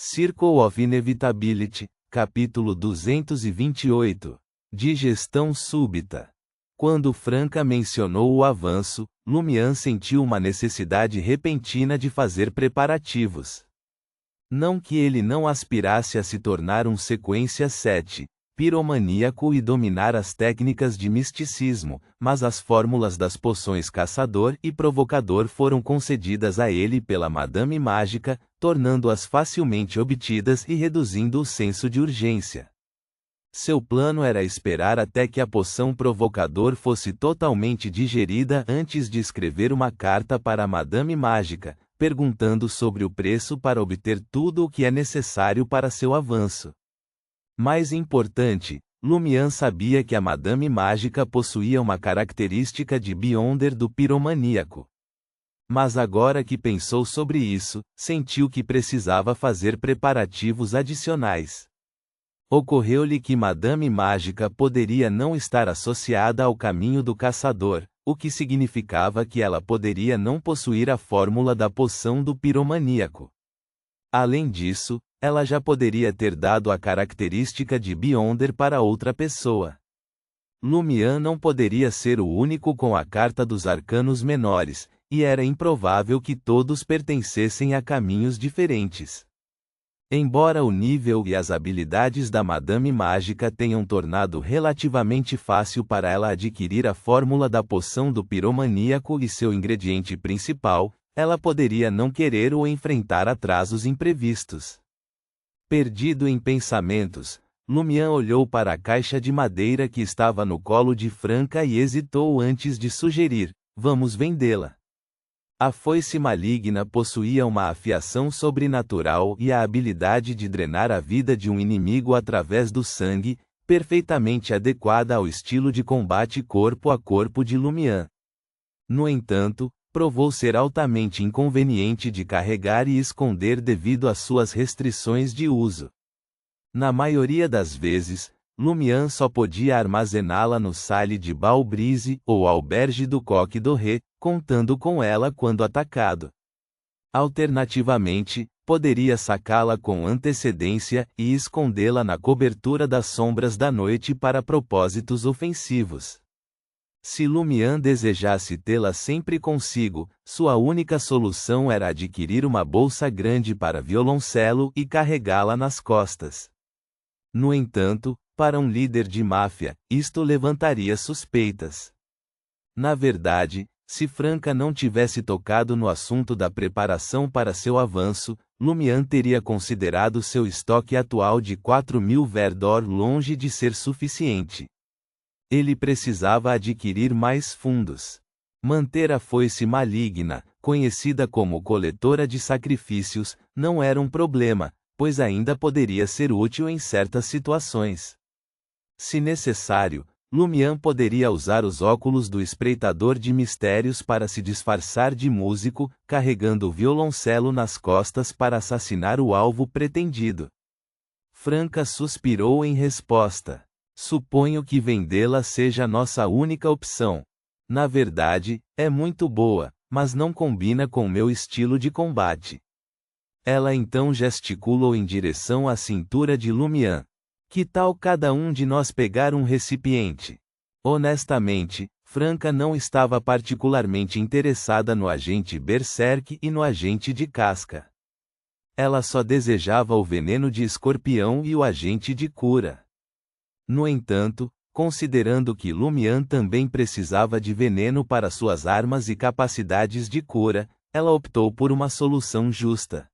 Circle of Inevitability, capítulo 228. Digestão súbita. Quando Franca mencionou o avanço, Lumian sentiu uma necessidade repentina de fazer preparativos. Não que ele não aspirasse a se tornar um sequência 7, piromaníaco e dominar as técnicas de misticismo, mas as fórmulas das poções Caçador e Provocador foram concedidas a ele pela Madame Mágica, tornando-as facilmente obtidas e reduzindo o senso de urgência. Seu plano era esperar até que a poção Provocador fosse totalmente digerida antes de escrever uma carta para a Madame Mágica, perguntando sobre o preço para obter tudo o que é necessário para seu avanço. Mais importante, Lumian sabia que a Madame Mágica possuía uma característica de Beyonder do piromaníaco. Mas agora que pensou sobre isso, sentiu que precisava fazer preparativos adicionais. Ocorreu-lhe que Madame Mágica poderia não estar associada ao caminho do caçador, o que significava que ela poderia não possuir a fórmula da poção do piromaníaco. Além disso, ela já poderia ter dado a característica de Beyonder para outra pessoa. Lumian não poderia ser o único com a carta dos arcanos menores, e era improvável que todos pertencessem a caminhos diferentes. Embora o nível e as habilidades da Madame Mágica tenham tornado relativamente fácil para ela adquirir a fórmula da poção do piromaníaco e seu ingrediente principal, ela poderia não querer ou enfrentar atrasos imprevistos. Perdido em pensamentos, Lumian olhou para a caixa de madeira que estava no colo de Franca e hesitou antes de sugerir: vamos vendê-la. A foice maligna possuía uma afiação sobrenatural e a habilidade de drenar a vida de um inimigo através do sangue, perfeitamente adequada ao estilo de combate corpo a corpo de Lumian. No entanto, provou ser altamente inconveniente de carregar e esconder devido às suas restrições de uso. Na maioria das vezes, Lumian só podia armazená-la no Salle de Balbrise ou Auberge du Coq Doré, contando com ela quando atacado. Alternativamente, poderia sacá-la com antecedência e escondê-la na cobertura das sombras da noite para propósitos ofensivos. Se Lumian desejasse tê-la sempre consigo, sua única solução era adquirir uma bolsa grande para violoncelo e carregá-la nas costas. No entanto, para um líder de máfia, isto levantaria suspeitas. Na verdade, se Franca não tivesse tocado no assunto da preparação para seu avanço, Lumian teria considerado seu estoque atual de 4.000 Verdor longe de ser suficiente. Ele precisava adquirir mais fundos. Manter a foice maligna, conhecida como coletora de sacrifícios, não era um problema, pois ainda poderia ser útil em certas situações. Se necessário, Lumian poderia usar os óculos do espreitador de mistérios para se disfarçar de músico, carregando o violoncelo nas costas para assassinar o alvo pretendido. Franca suspirou em resposta. Suponho que vendê-la seja nossa única opção. Na verdade, é muito boa, mas não combina com meu estilo de combate. Ela então gesticulou em direção à cintura de Lumian. Que tal cada um de nós pegar um recipiente? Honestamente, Franca não estava particularmente interessada no agente Berserk e no agente de casca. Ela só desejava o veneno de escorpião e o agente de cura. No entanto, considerando que Lumian também precisava de veneno para suas armas e capacidades de cura, ela optou por uma solução justa.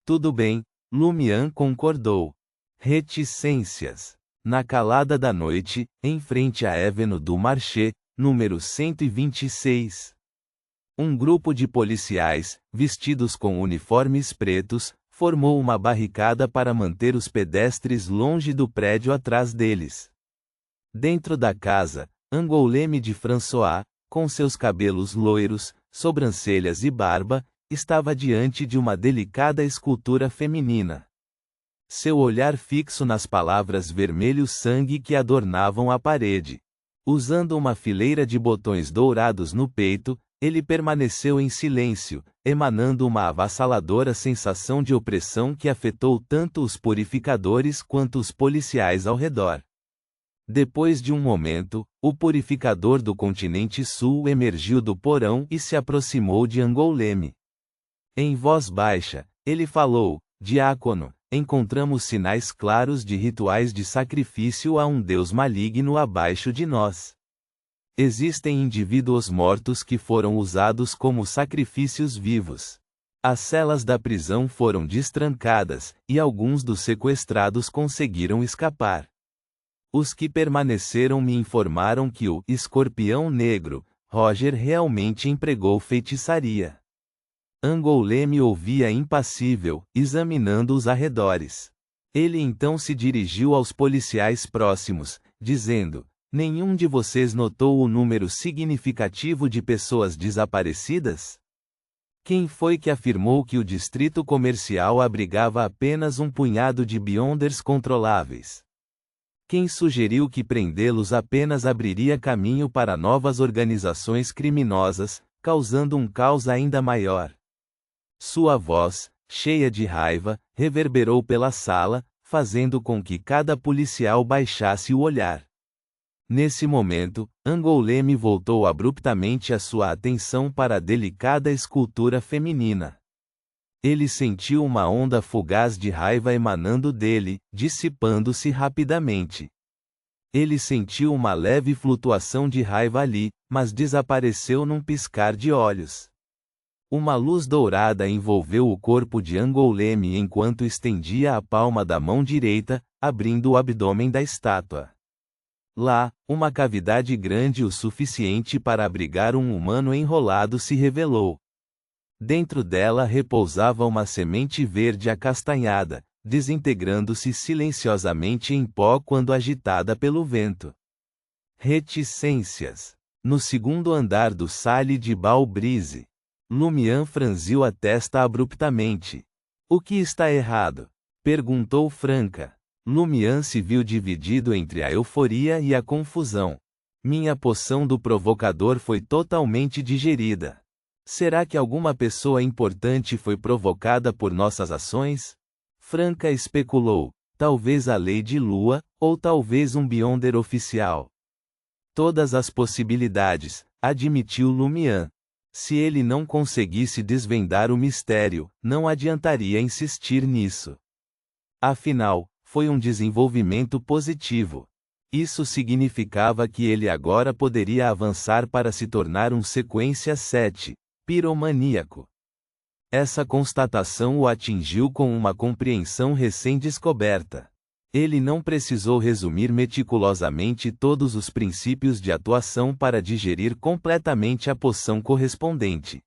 Tudo bem, Lumian concordou. Reticências. Na calada da noite, em frente à Avenue du Marché, número 126. Um grupo de policiais, vestidos com uniformes pretos, formou uma barricada para manter os pedestres longe do prédio atrás deles. Dentro da casa, Angoulême de François, com seus cabelos loiros, sobrancelhas e barba, estava diante de uma delicada escultura feminina. Seu olhar fixo nas palavras vermelho sangue que adornavam a parede. Usando uma fileira de botões dourados no peito, Ele permaneceu em silêncio, emanando uma avassaladora sensação de opressão que afetou tanto os purificadores quanto os policiais ao redor. Depois de um momento, o purificador do continente sul emergiu do porão e se aproximou de Angoulême. Em voz baixa, ele falou: Diácono, encontramos sinais claros de rituais de sacrifício a um deus maligno abaixo de nós. Existem indivíduos mortos que foram usados como sacrifícios vivos. As celas da prisão foram destrancadas, e alguns dos sequestrados conseguiram escapar. Os que permaneceram me informaram que o Escorpião Negro, Roger, realmente empregou feitiçaria. Angoulême ouvia impassível, examinando os arredores. Ele então se dirigiu aos policiais próximos, dizendo: Nenhum de vocês notou o número significativo de pessoas desaparecidas? Quem foi que afirmou que o distrito comercial abrigava apenas um punhado de Beyonders controláveis? Quem sugeriu que prendê-los apenas abriria caminho para novas organizações criminosas, causando um caos ainda maior? Sua voz, cheia de raiva, reverberou pela sala, fazendo com que cada policial baixasse o olhar. Nesse momento, Angoulême voltou abruptamente a sua atenção para a delicada escultura feminina. Ele sentiu uma onda fugaz de raiva emanando dele, dissipando-se rapidamente. Ele sentiu uma leve flutuação de raiva ali, mas desapareceu num piscar de olhos. Uma luz dourada envolveu o corpo de Angoulême enquanto estendia a palma da mão direita, abrindo o abdômen da estátua. Lá, uma cavidade grande o suficiente para abrigar um humano enrolado se revelou. Dentro dela repousava uma semente verde acastanhada, desintegrando-se silenciosamente em pó quando agitada pelo vento. Reticências. No segundo andar do Salle de Balbrise, Lumian franziu a testa abruptamente. O que está errado? Perguntou Franca. Lumian se viu dividido entre a euforia e a confusão. Minha poção do provocador foi totalmente digerida. Será que alguma pessoa importante foi provocada por nossas ações? Franca especulou. Talvez a Lady Lua, ou talvez um Beyonder oficial. Todas as possibilidades, admitiu Lumian. Se ele não conseguisse desvendar o mistério, não adiantaria insistir nisso. Afinal, foi um desenvolvimento positivo. Isso significava que ele agora poderia avançar para se tornar um sequência 7, piromaníaco. Essa constatação o atingiu com uma compreensão recém-descoberta. Ele não precisou resumir meticulosamente todos os princípios de atuação para digerir completamente a poção correspondente.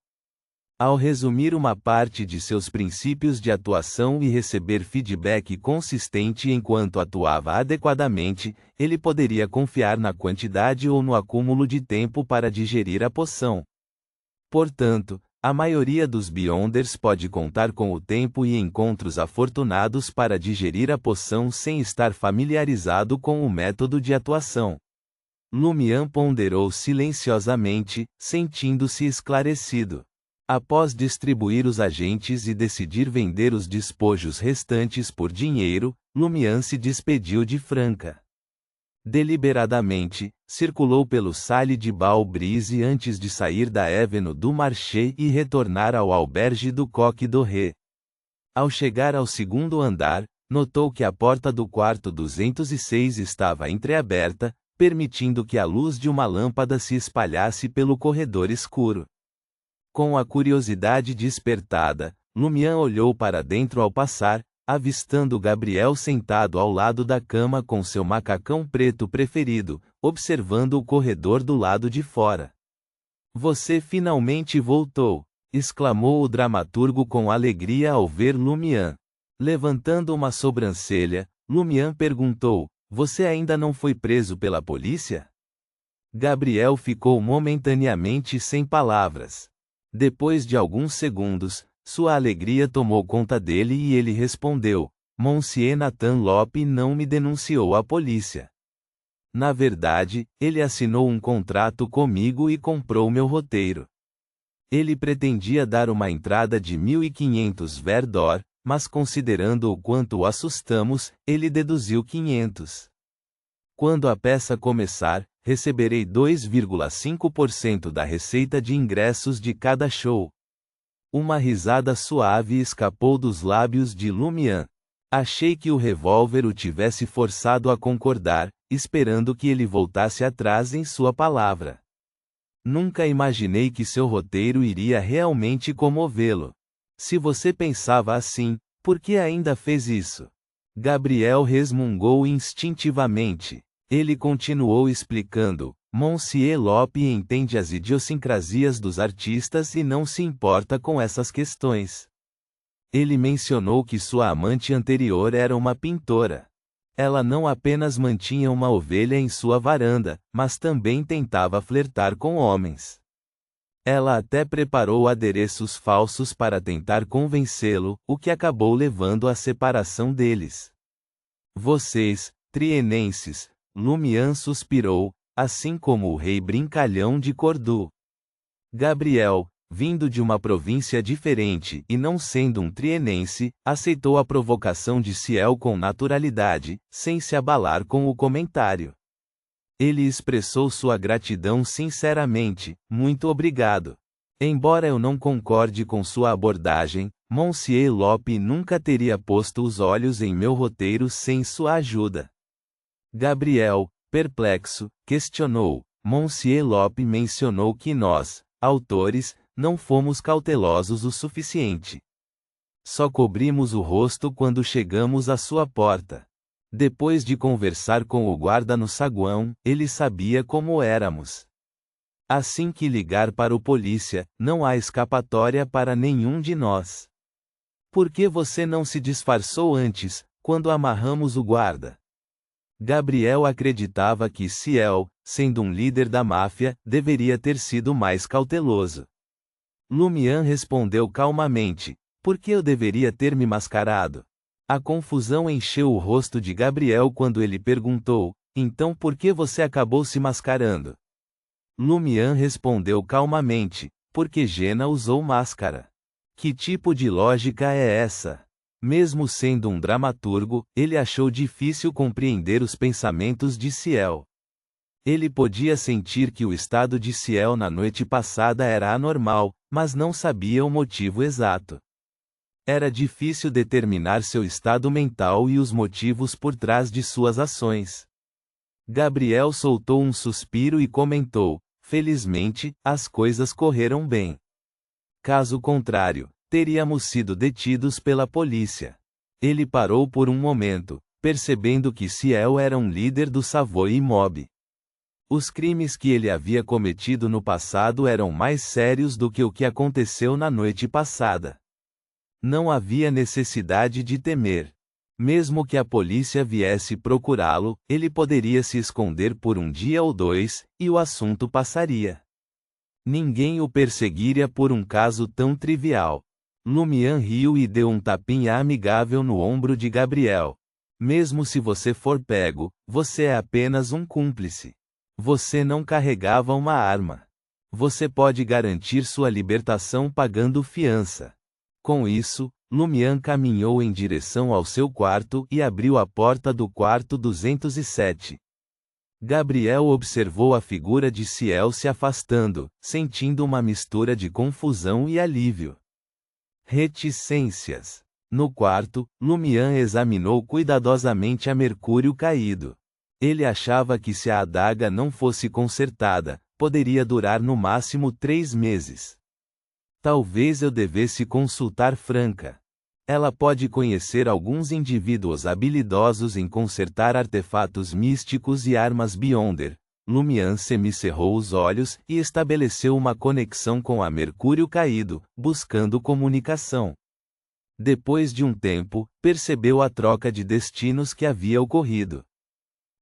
Ao resumir uma parte de seus princípios de atuação e receber feedback consistente enquanto atuava adequadamente, ele poderia confiar na quantidade ou no acúmulo de tempo para digerir a poção. Portanto, a maioria dos Beyonders pode contar com o tempo e encontros afortunados para digerir a poção sem estar familiarizado com o método de atuação. Lumian ponderou silenciosamente, sentindo-se esclarecido. Após distribuir os agentes e decidir vender os despojos restantes por dinheiro, Lumian se despediu de Franca. Deliberadamente, circulou pelo Salle de Balbrise antes de sair da Avenue du Marché e retornar ao Auberge du Coq Doré. Ao chegar ao segundo andar, notou que a porta do quarto 206 estava entreaberta, permitindo que a luz de uma lâmpada se espalhasse pelo corredor escuro. Com a curiosidade despertada, Lumian olhou para dentro ao passar, avistando Gabriel sentado ao lado da cama com seu macacão preto preferido, observando o corredor do lado de fora. Você finalmente voltou! Exclamou o dramaturgo com alegria ao ver Lumian. Levantando uma sobrancelha, Lumian perguntou: Você ainda não foi preso pela polícia? Gabriel ficou momentaneamente sem palavras. Depois de alguns segundos, sua alegria tomou conta dele e ele respondeu: Monsieur Nathan Lope não me denunciou à polícia. Na verdade, ele assinou um contrato comigo e comprou meu roteiro. Ele pretendia dar uma entrada de 1.500 Verdor, mas considerando o quanto o assustamos, ele deduziu 500. Quando a peça começar, receberei 2,5% da receita de ingressos de cada show. Uma risada suave escapou dos lábios de Lumian. Achei que o revólver o tivesse forçado a concordar, esperando que ele voltasse atrás em sua palavra. Nunca imaginei que seu roteiro iria realmente comovê-lo. Se você pensava assim, por que ainda fez isso? Gabriel resmungou instintivamente. Ele continuou explicando. Monsieur Lope entende as idiosincrasias dos artistas e não se importa com essas questões. Ele mencionou que sua amante anterior era uma pintora. Ela não apenas mantinha uma ovelha em sua varanda, mas também tentava flertar com homens. Ela até preparou adereços falsos para tentar convencê-lo, o que acabou levando à separação deles. Vocês, trienenses, Lumian suspirou, assim como o rei brincalhão de Cordoue. Gabriel, vindo de uma província diferente e não sendo um trienense, aceitou a provocação de Ciel com naturalidade, sem se abalar com o comentário. Ele expressou sua gratidão sinceramente. Muito obrigado. Embora eu não concorde com sua abordagem, Monsieur Lope nunca teria posto os olhos em meu roteiro sem sua ajuda. Gabriel, perplexo, questionou. Monsieur Lope mencionou que nós, autores, não fomos cautelosos o suficiente. Só cobrimos o rosto quando chegamos à sua porta. Depois de conversar com o guarda no saguão, ele sabia como éramos. Assim que ligar para o polícia, não há escapatória para nenhum de nós. Por que você não se disfarçou antes, quando amarramos o guarda? Gabriel acreditava que Ciel, sendo um líder da máfia, deveria ter sido mais cauteloso. Lumian respondeu calmamente: por que eu deveria ter me mascarado? A confusão encheu o rosto de Gabriel quando ele perguntou: então por que você acabou se mascarando? Lumian respondeu calmamente: porque Jena usou máscara. Que tipo de lógica é essa? Mesmo sendo um dramaturgo, ele achou difícil compreender os pensamentos de Ciel. Ele podia sentir que o estado de Ciel na noite passada era anormal, mas não sabia o motivo exato. Era difícil determinar seu estado mental e os motivos por trás de suas ações. Gabriel soltou um suspiro e comentou: felizmente, as coisas correram bem. Caso contrário, teríamos sido detidos pela polícia. Ele parou por um momento, percebendo que Ciel era um líder do Savoy Mob. Os crimes que ele havia cometido no passado eram mais sérios do que o que aconteceu na noite passada. Não havia necessidade de temer. Mesmo que a polícia viesse procurá-lo, ele poderia se esconder por um dia ou dois, e o assunto passaria. Ninguém o perseguiria por um caso tão trivial. Lumian riu e deu um tapinha amigável no ombro de Gabriel. Mesmo se você for pego, você é apenas um cúmplice. Você não carregava uma arma. Você pode garantir sua libertação pagando fiança. Com isso, Lumian caminhou em direção ao seu quarto e abriu a porta do quarto 207. Gabriel observou a figura de Ciel se afastando, sentindo uma mistura de confusão e alívio. Reticências. No quarto, Lumian examinou cuidadosamente a mercúrio caído. Ele achava que se a adaga não fosse consertada, poderia durar no máximo 3 meses. Talvez eu devesse consultar Franca. Ela pode conhecer alguns indivíduos habilidosos em consertar artefatos místicos e armas Beyonder. Lumian semicerrou os olhos e estabeleceu uma conexão com a Mercúrio caído, buscando comunicação. Depois de um tempo, percebeu a troca de destinos que havia ocorrido.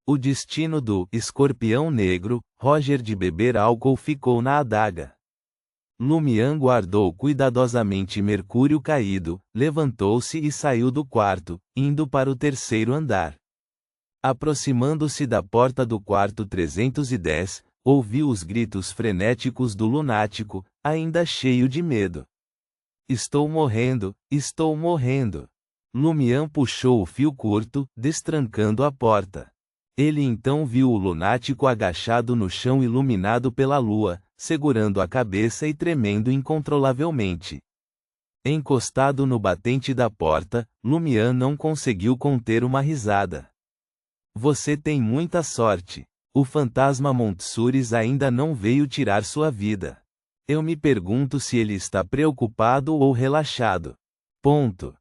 O destino do Escorpião Negro, Roger de beber álcool, ficou na adaga. Lumian guardou cuidadosamente Mercúrio caído, levantou-se e saiu do quarto, indo para o 3º andar. Aproximando-se da porta do quarto 310, ouviu os gritos frenéticos do lunático, ainda cheio de medo. Estou morrendo, estou morrendo. Lumian puxou o fio curto, destrancando a porta. Ele então viu o lunático agachado no chão iluminado pela lua, segurando a cabeça e tremendo incontrolavelmente. Encostado no batente da porta, Lumian não conseguiu conter uma risada. Você tem muita sorte. O fantasma Montsouris ainda não veio tirar sua vida. Eu me pergunto se ele está preocupado ou relaxado. Ponto.